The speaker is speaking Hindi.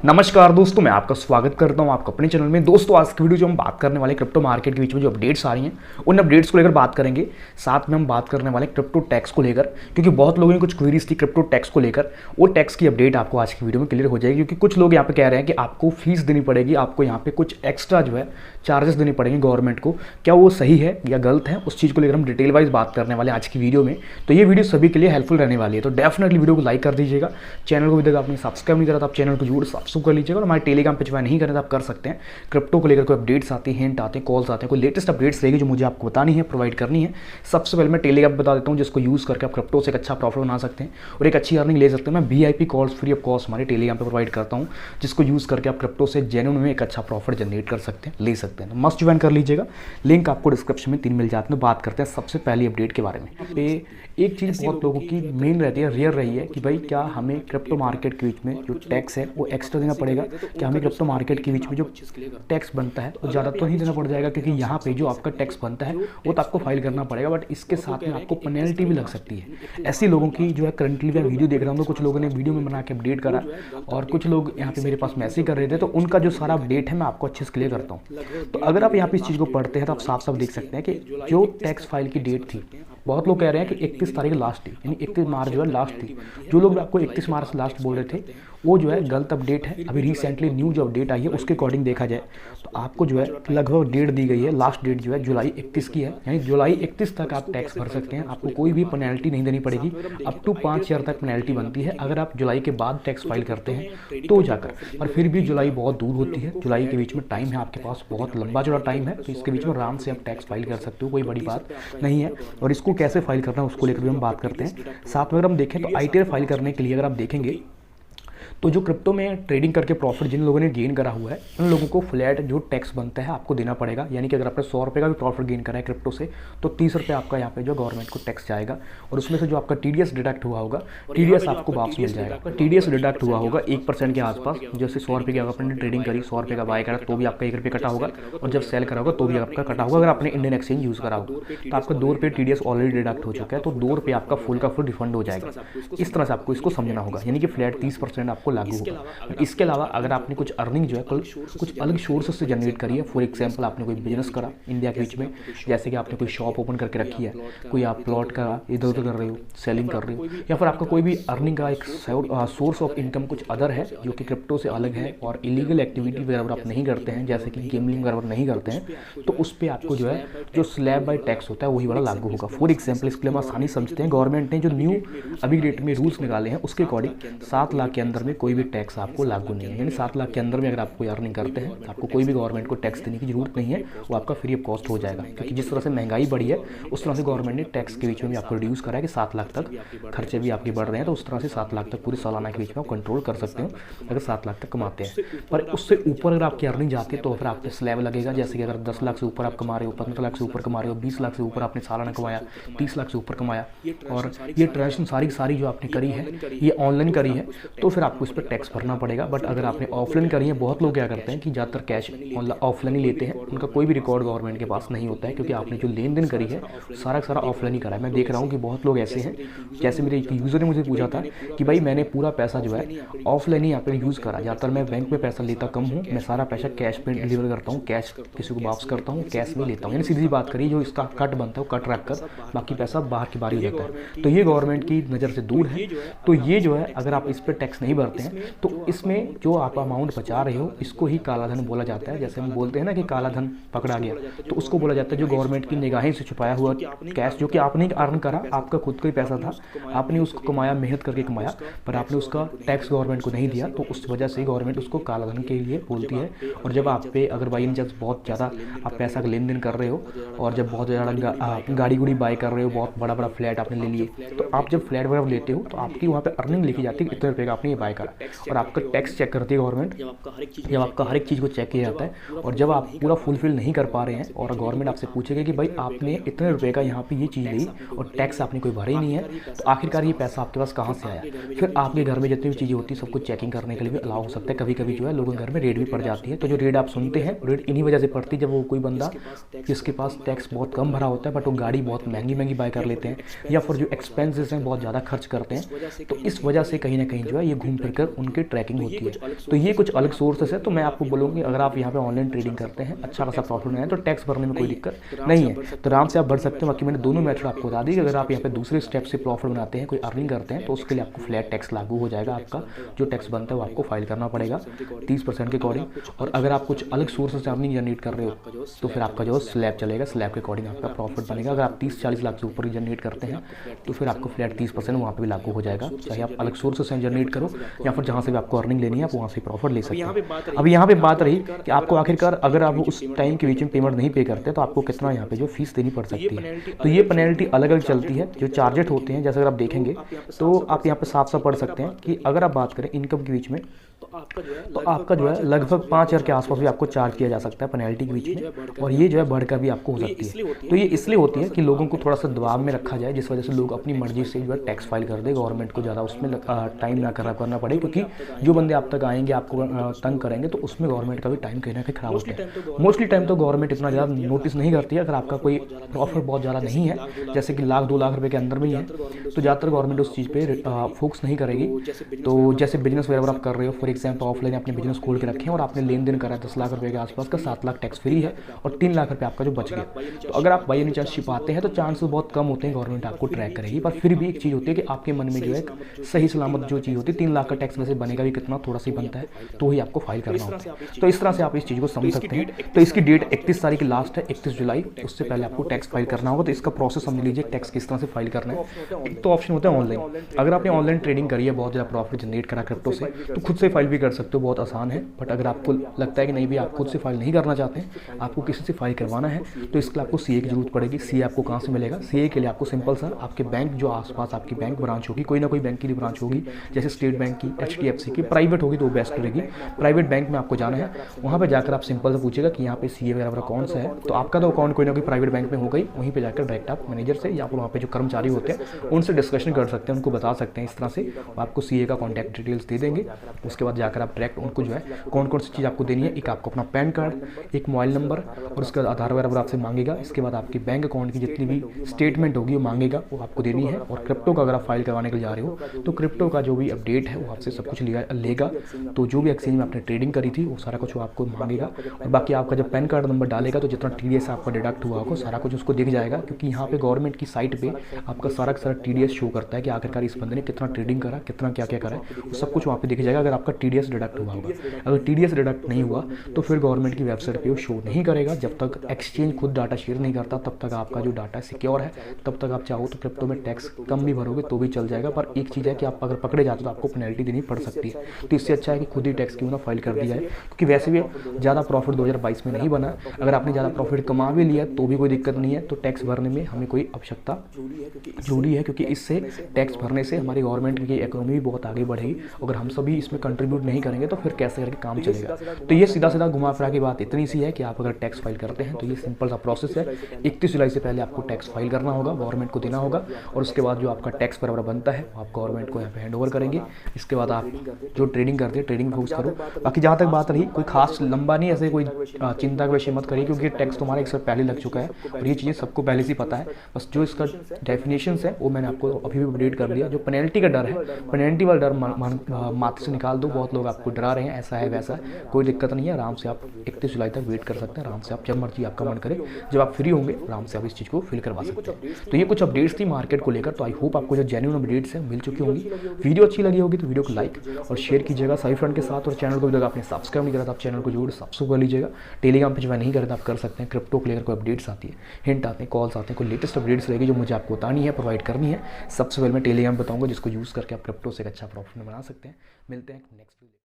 नमस्कार दोस्तों, मैं आपका स्वागत करता हूं आपका अपने चैनल में। दोस्तों आज की वीडियो जो हम बात करने वाले क्रिप्टो मार्केट के बीच में जो अपडेट्स आ रही हैं उन अपडेट्स को लेकर बात करेंगे। साथ में हम बात करने वाले क्रिप्टो टैक्स को लेकर, क्योंकि बहुत लोगों की कुछ क्वेरीज थी क्रिप्टो टैक्स को लेकर। वो टैक्स की अपडेट आपको आज की वीडियो में क्लियर हो जाएगी, क्योंकि कुछ लोग यहाँ पे कह रहे हैं कि आपको फीस देनी पड़ेगी, आपको यहाँ पे कुछ एक्स्ट्रा जो है चार्जेस देने पड़ेंगे गवर्नमेंट को। क्या वो सही है या गलत है, उस चीज़ को लेकर हम डिटेल वाइज बात करने वाले आज की वीडियो में। तो ये वीडियो सभी के लिए हेल्पफुल रहने वाली है, तो डेफिनेटली वीडियो को लाइक कर दीजिएगा। चैनल को भी देखा आपने सब्सक्राइब नहीं करा तो आप चैनल को जरूर सब्सक्राइब कर लीजिएगा। और हमारे टेलीग्राम पे ज्वाइन नहीं करें तो आप कर सकते हैं। क्रिप्टो को लेकर कोई अपडेट्स आते हैं, हिंट आते हैं, कॉल्स आते हैं, कोई लेटेस्ट अपडेट्स रहेगी जो मुझे आपको बतानी है, प्रोवाइड करनी है। सबसे पहले मैं टेलीग्राम बता देता हूँ, जिसको यूज़ करके आप क्रिप्टो से एक अच्छा प्रॉफिट बना सकते हैं और एक अच्छी अर्निंग ले सकते हैं। मैं VIP calls free of cost हमारे टेलीग्राम पर प्रोवाइड करता हूँ, जिसको यूज़ करके आप क्रिप्टो से जेन्युइन में एक अच्छा प्रॉफिट जनरेट कर सकते हैं, ले सकते हैं। तो मस्ट ज्वाइन कर लीजिएगा, लिंक आपको डिस्क्रिप्शन में 3 मिल जाते हैं। बात करते हैं सबसे पहली अपडेट के बारे में। पे एक चीज़ बहुत लोगों की मेन रहती है, रेयर रही है कि भाई क्या हमें क्रिप्टो मार्केट के बीच में जो टैक्स है वो एक्स्ट्रा देना पड़ेगा, क्या हमें क्रिप्टो मार्केट के बीच में जो टैक्स बनता है वो ज़्यादा तो नहीं देना पड़ जाएगा, क्योंकि यहाँ पे जो आपका टैक्स बनता है वो तो आपको फाइल करना पड़ेगा, बट इसके साथ में आपको पेनल्टी भी लग सकती है। ऐसी लोगों की जो है करंटली मैं वीडियो देख रहा हूँ, तो कुछ लोगों ने वीडियो में बना के अपडेट करा और कुछ लोग यहाँ पे मेरे पास मैसेज कर रहे थे, तो उनका जो सारा अपडेट है मैं आपको अच्छे से क्लियर करता हूँ। तो अगर आप यहाँ पे इस चीज़ को पढ़ते हैं तो आप साफ साफ देख सकते हैं कि जो टैक्स फाइल की डेट थी, बहुत लोग कह रहे हैं कि 31 तारीख लास्ट थी, यानी 31 मार्च जो है लास्ट थी। जो लोग आपको 31 मार्च लास्ट बोल रहे थे वो जो है गलत अपडेट है। अभी रिसेंटली न्यू जो अपडेट आई है उसके अकॉर्डिंग देखा जाए तो आपको जो है लगभग डेट दी गई है, लास्ट डेट जो है जुलाई 31 की है, यानी जुलाई 31 तक आप टैक्स भर सकते हैं। आपको कोई भी पेनल्टी नहीं देनी पड़ेगी। अप टू 5 ईयर तक पेनल्टी बनती है अगर आप जुलाई के बाद टैक्स फाइल करते हैं तो जाकर। और फिर भी जुलाई बहुत दूर होती है, जुलाई के बीच में टाइम है आपके पास, बहुत लंबा चौड़ा टाइम है, तो इसके बीच में आराम से आप टैक्स फाइल कर सकते हो, कोई बड़ी बात नहीं है। और इसको कैसे फाइल करना है उसको लेकर भी हम बात करते हैं। साथ में अगर हम देखें तो ITR फाइल करने के लिए अगर आप देखेंगे तो जो क्रिप्टो में ट्रेडिंग करके प्रॉफिट जिन लोगों ने गेन करा हुआ है उन लोगों को फ्लैट जो टैक्स बनता है आपको देना पड़ेगा। यानी कि अगर आपने 100 रुपये का भी प्रॉफिट गेन करा है क्रिप्टो से तो 30 रुपये आपका यहाँ पे जो गवर्नमेंट को टैक्स जाएगा, और उसमें से जो आपका TDS डिडक्ट हुआ होगा, TDS आपको वापस मिल जाएगा। TDS डिडक्ट हुआ होगा 1% के आसपास। जैसे 100 रुपये की अगर आपने ट्रेडिंग करी, 100 रुपये का बाय करा तो भी आपका 1 रुपये कटा होगा, और जब सेल करा होगा तो भी आपका कटा होगा। अगर आपने इंडियन एक्सचेंज यूज़ करा होगा तो आपका 2 रुपये TDS ऑलरेडी डिडक्ट हो चुका है, तो 2 रुपये आपका फुल का फुल रिफंड हो जाएगा। इस तरह से आपको इसको समझना होगा, यानी कि फ्लैट 30% आपको लागू होगा। इसके अलावा अगर आपने कुछ अर्निंग जो है कुछ अलग सोर्स से जनरेट करी है, फॉर एग्जांपल आपने कोई बिजनेस करा इंडिया के बीच में, जैसे कि आपने कोई शॉप ओपन करके रखी है, कोई आप प्लॉट का इधर उधर कर रहे हो, सेलिंग कर रहे हो, या फिर आपका कोई भी अर्निंग का एक सोर्स ऑफ इनकम कुछ अदर है जो कि क्रिप्टो से अलग है और इलीगल एक्टिविटी वगैरह आप नहीं करते हैं, जैसे कि गेमलिंग वगैरह नहीं करते हैं, तो उस पर आपको जो है जो स्लैब बाय टैक्स होता है वही वाला लागू होगा। फॉर एग्जाम्पल इसके लिए हम आसानी समझते हैं, गवर्नमेंट ने जो न्यू अभी डेट में रूल्स निकाले हैं उसके अकॉर्डिंग 7 लाख के अंदर में कोई भी टैक्स आपको लागू नहीं है। यानी 7 लाख के अंदर में अगर आप कोई अर्निंग करते हैं तो आपको कोई भी गवर्नमेंट को टैक्स देने की जरूरत नहीं है, वो आपका फ्री ऑफ कॉस्ट हो जाएगा। क्योंकि जिस तरह से महंगाई बढ़ी है उस तरह से गवर्नमेंट ने टैक्स के बीच में भी आपको रिड्यूस करा है कि 7 लाख तक खर्चे भी आपके बढ़ रहे हैं, तो उस तरह से 7 लाख तक पूरे सालाना के बीच में आप कंट्रोल कर सकते हो अगर 7 लाख तक कमाते हैं। पर उससे ऊपर अगर आपकी अर्निंग जाती है तो फिर आप पे स्लैब लगेगा। जैसे कि अगर 10 लाख से ऊपर आप कमा रहे हो, 15 लाख से ऊपर कमा रहे हो, 20 लाख से ऊपर आपने सालाना कमाया, 30 लाख से ऊपर कमाया, और ये ट्रांजेक्शन सारी की सारी जो आपने करी है ये ऑनलाइन करी है, तो फिर आपको इस पर टैक्स भरना पड़ेगा। बट अगर आपने ऑफलाइन करी है, बहुत लोग क्या करते हैं कि ज़्यादातर कैश ऑफलाइन ही लेते हैं, उनका कोई भी रिकॉर्ड गवर्नमेंट के पास नहीं होता है, क्योंकि आपने जो लेन देन करी है सारा का सारा ऑफलाइन ही करा है। मैं देख रहा हूँ कि बहुत लोग ऐसे हैं, जैसे मेरे एक यूज़र ने मुझे पूछा था कि भाई मैंने पूरा पैसा जो है ऑफलाइन ही यहाँ पर यूज़ करा। ज़्यादातर मैं बैंक में पैसा लेता कम हूँ, मैं सारा पैसा कैश पे डिलीवर करता हूँ, कैश किसी को वापस करता हूँ, कैश में लेता हूँ। यानी सीधी बात करिए, जो इसका कट बनता है वो कट रख कर बाकी पैसा बाहर की बारी हो जाता है, तो ये गवर्नमेंट की नज़र से दूर है। तो ये जो है अगर आप इस पर टैक्स नहीं भरते हैं तो इसमें जो आप अमाउंट बचा रहे हो इसको ही काला धन बोला जाता है। जैसे हम बोलते हैं ना कि काला धन पकड़ा गया, तो उसको बोला जाता है जो गवर्नमेंट की निगाहें से छुपाया हुआ कैश, जो कि आपने अर्न करा, आपका खुद का ही पैसा था, आपने उसको कमाया, मेहनत करके कमाया, पर आपने उसका टैक्स गवर्नमेंट को नहीं दिया, तो उस वजह से गवर्नमेंट उसको काला धन के लिए बोलती है। और जब आप पे अगर बाई चांस बहुत ज़्यादा आप पैसा का लेन देन कर रहे हो और जब बहुत ज़्यादा गाड़ी गुड़ी बाय कर रहे हो, बहुत बड़ा बड़ा फ्लैट आपने ले लिए, तो आप जब फ्लैट वगैरह लेते हो तो आपकी वहाँ पे अर्निंग लिखी जाती है इतने रुपये का आपने ये बाय करा, और आपका टैक्स चेक करती है गवर्नमेंट। जब आपका हर एक चीज़ को चेक किया जाता है, और जब आप पूरा फुलफिल नहीं कर पा रहे हैं और गवर्नमेंट आपसे पूछेगी कि भाई आपने इतने रुपए का यहाँ पे ये चीज़ ली और टैक्स आपने कोई भरा ही नहीं है, तो आखिरकार ये पैसा आपके पास कहाँ से आया। फिर आपके घर में जितनी भी चीज़ें होती है सबको चेकिंग करने के लिए भी अलाउ हो सकता है। कभी कभी जो है लोगों के घर में रेड भी पड़ जाती है, तो जो रेड आप सुनते हैं रेड इन्हीं वजह से पड़ती है, जब वो कोई बंदा जिसके पास टैक्स बहुत कम भरा होता है बट वो गाड़ी बहुत महंगी बाय कर लेते हैं, या फिर जो एक्सपेंसेस हैं बहुत ज़्यादा खर्च करते हैं, तो इस वजह से कहीं ना कहीं जो है ये घूम फिर कर उनकी ट्रैकिंग होती है। तो ये कुछ अलग सोर्सेस है। तो मैं आपको बोलूँगी अगर आप यहाँ पे ऑनलाइन ट्रेडिंग करते हैं, अच्छा खासा प्रॉफिट बनाए तो टैक्स भरने में कोई दिक्कत नहीं है, तो आराम से आप भर सकते हैं। बाकी मैंने दोनों मेथड आपको बता दी कि अगर आप यहाँ पे दूसरे स्टेप से प्रॉफिट बनाते हैं, कोई अर्निंग करते हैं, तो उसके लिए आपको फ्लैट टैक्स लागू हो जाएगा। आपका जो टैक्स बनता है वो आपको फाइल करना पड़ेगा 30% के अकॉर्डिंग। और अगर आप कुछ अलग सोर्स से अर्निंग जनरेट कर रहे हो तो फिर आपका जो स्लैब चलेगा, स्लैब के अकॉर्डिंग आपका प्रॉफिट बनेगा। अगर आप 30-40 लाख से ऊपर जनरेट करते हैं तो फिर आपको फ्लैट 30% वहाँ पे भी लागू हो जाएगा, चाहे आप अलग सोर्स से जनरेट करो या फिर जहाँ से भी आपको अर्निंग लेनी है आप वहाँ से प्रॉफिट ले सकते हैं। अब यहाँ पे बात रही कि आपको आखिरकार अगर आप उस टाइम के बीच में पेमेंट नहीं पे करते तो आपको कितना यहाँ पे जो फीस देनी पड़ सकती है। तो ये पेनल्टी अलग अलग चलती है। जो चार्जेट होते हैं, जैसे अगर आप देखेंगे तो आप यहाँ पे साफ साफ पढ़ सकते हैं कि अगर आप बात करें इनकम के बीच में तो आपका जो है लगभग 5,000 के आसपास भी आपको चार्ज किया जा सकता है पेनल्टी के बीच में, और ये जो है बढ़कर भी आपको हो सकती है। तो ये इसलिए होती है कि लोगों को थोड़ा सा दबाव में रखा जाए, जिस वजह से लोग अपनी मर्जी से जो है टैक्स फाइल कर दे, गवर्नमेंट को ज़्यादा उसमें टाइम ना करना पड़े, क्योंकि जो बंदे आप तक आएंगे आपको तंग करेंगे तो उसमें गवर्नमेंट का भी टाइम कहीं ना कहीं खराब होता है। मोस्टली टाइम तो गवर्नमेंट इतना ज़्यादा नोटिस नहीं करती है। अगर आपका कोई प्रॉफिट बहुत ज़्यादा नहीं है, जैसे कि 1-2 लाख रुपये के अंदर में ही है, तो ज़्यादातर गवर्नमेंट उस चीज़ पर फोकस नहीं करेगी। तो जैसे बिजनेस वगैरह आप कर रहे हो, फॉर एग्जाम्पल ऑफलाइन अपने बिजनेस खोल के रखें और आपने लेन देन करा 10 लाख रुपए के आसपास का, 7 लाख टैक्स फ्री है और 3 लाख रुपए आपका जो बच गया, तो अगर आप बाई एनी चांस छिपाते हैं तो चांसेस बहुत कम होते हैं गवर्नमेंट आपको ट्रैक करेगी। पर फिर भी एक चीज़ होती है कि आपके मन में जो है सही सलामत जो चीज़ होती है, 3 लाख का टैक्स वैसे बनेगा भी कितना, थोड़ा सा ही बनता है, तो ही आपको फाइल करना होता है। तो इस तरह से आप इस चीज़ को समझ सकते हैं। तो इसकी डेट 31 तारीख की लास्ट है, 31 जुलाई, उससे पहले आपको टैक्स फाइल करना होगा। तो इसका प्रोसेस समझ लीजिए टैक्स किस तरह से फाइल करना है। एक तो ऑप्शन होता है ऑनलाइन। अगर आपने ऑनलाइन ट्रेडिंग करी है, बहुत ज़्यादा प्रॉफिट जनरेट करा क्रिप्टो से, तो खुद से फाइल भी कर सकते हो, बहुत आसान है। बट अगर आपको लगता है कि नहीं भी आप खुद से फाइल नहीं करना चाहते हैं, आपको किसी से फाइल करवाना है, तो इसके लिए आपको सीए की जरूरत पड़ेगी। सीए आपको कहाँ से मिलेगा? सीए के लिए आपको सिंपल सा आपके बैंक जो आसपास आपकी बैंक ब्रांच होगी, कोई ना कोई बैंक की ब्रांच होगी, जैसे स्टेट बैंक की, HDFC की, प्राइवेट होगी तो बेस्ट रहेगी। प्राइवेट बैंक में आपको जाना है, वहाँ पर जाकर आप सिंपल से पूछेगा कि यहाँ पे सीए वगैरह कौन सा है, तो आपका तो अकाउंट कोई ना कोई प्राइवेट बैंक में हो गई, वहीं पर जाकर डायरेक्ट आप मैनेजर से या फिर वहाँ पे जो कर्मचारी होते हैं उनसे डिस्कशन कर सकते हैं, उनको बता सकते हैं इस तरह से, आपको सीए का कॉन्टैक्ट डिटेल्स दे देंगे। उसके बाद जाकर आप डायरेक्ट उनको जो है कौन कौन सी चीज़ आपको देनी है, एक आपको अपना पैन कार्ड, एक मोबाइल नंबर और उसके बाद आधार वगैरह आपसे मांगेगा। इसके बाद आपकी बैंक अकाउंट की जितनी भी स्टेटमेंट होगी वो मांगेगा, वो आपको देनी है। और क्रिप्टो का अगर आप फाइल करवाने के लिए जा रहे हो तो क्रिप्टो का जो भी अपडेट है वो आपसे सब कुछ लेगा। तो जो भी एक्सचेंज में आपने ट्रेडिंग करी थी वो सारा कुछ वो आपको मांगेगा। और बाकी आपका जब पैन कार्ड नंबर डालेगा तो जितना TDS आपका डिडक्ट हुआ होगा सारा कुछ उसको दिख जाएगा, क्योंकि यहाँ पे गवर्नमेंट की साइट पे आपका सारा TDS शो करता है कि आखिरकार इस बंदे ने कितना ट्रेडिंग करा, कितना क्या क्या करा है, वो सब कुछ वहाँ पे दिख जाएगा अगर आपका TDS डिडक्ट हुआ होगा। अगर TDS डिडक्ट नहीं हुआ तो फिर गवर्नमेंट की वेबसाइट पे वो शो नहीं करेगा। जब तक एक्सचेंज खुद डाटा शेयर नहीं करता तब तक आपका जो डाटा सिक्योर है, तब तक आप चाहो तो क्रिप्टो में टैक्स कम भी भरोगे तो भी चल जाएगा। पर एक चीज़ है कि आप अगर पकड़े जाते तो आपको पेनल्टी देनी पड़ सकती है। तो इससे अच्छा है कि खुद ही टैक्स क्यों ना फाइल कर दिया जाए, क्योंकि वैसे भी ज़्यादा प्रॉफिट 2022 में नहीं बना। अगर आपने ज़्यादा प्रॉफिट कमा भी लिया तो भी कोई दिक्कत नहीं है, तो टैक्स भरने में हमें कोई आवश्यकता जरूरी है, क्योंकि इससे टैक्स भरने से हमारी गवर्नमेंट की इकोनॉमी भी बहुत आगे बढ़ेगी। अगर हम सभी इसमें कंट्रीब्यूट नहीं करेंगे तो फिर कैसे करके काम चलेगा। तो ये सीधा सीधा घुमा फिरा की बात इतनी सी है कि आप अगर टैक्स फाइल करते हैं तो ये सिंपल सा प्रोसेस है। 31 जुलाई से पहले आपको टैक्स फाइल करना होगा, गवर्नमेंट को देना होगा, और उसके बाद जो आपका टैक्स बराबर बनता है आप गवर्नमेंट को यहाँ पे हैंड ओवर करेंगे। इसके बाद आप जो ट्रेडिंग करते हैं ट्रेडिंग फोकस करो। बाकी जहाँ तक बात रही, कोई खास लंबा नहीं, ऐसे कोई चिंता का विषय मत करिए, क्योंकि टैक्स तुम्हारा एक साल पहले लग चुका है और ये चीज़ें सबको पहले से पता है। बस जो इसका डेफिनेशन है वो मैंने आपको अभी भी अपडेट कर दिया। जो पेनल्टी का डर है, पेनल्टी वाला डर माथे से निकाल दो। बहुत लोग आपको डरा रहे हैं ऐसा है वैसा, कोई दिक्कत नहीं है। आराम से आप 31 जुलाई तक वेट कर सकते हैं। आराम से आप जब मर्जी आपका मन करे, जब आप फ्री होंगे आराम से आप इस चीज़ को फिल करवा सकते हैं। तो ये कुछ अपडेट्स थी मार्केट को लेकर। तो आई होप आपको जो जेन्युइन अपडेट्स हैं मिल चुकी होंगी। वीडियो अच्छी लगी होगी तो वीडियो को लाइक और शेयर कीजिएगा सभी फ्रेंड के साथ, और चैनल को भी अगर आपने सब्सक्राइब नहीं करा तो आप चैनल को जरूर सब्सक्राइब कर लीजिएगा। टेलीग्राम पे ज्वाइन नहीं करें तो आप कर सकते हैं। क्रिप्टो को लेकर कोई अपडेट्स आती है, हिंट आते हैं, कॉल्स आते हैं, कोई लेटेस्ट अपडेट्स रहेगी जो मुझे आपको बतानी है, प्रोवाइड करनी है, सबसे पहले मैं टेलीग्राम बताऊंगा, जिसको यूज़ करके आप क्रिप्टो से एक अच्छा प्रॉफिट बना सकते हैं। मिलते हैं नेक्स्ट वीडियो।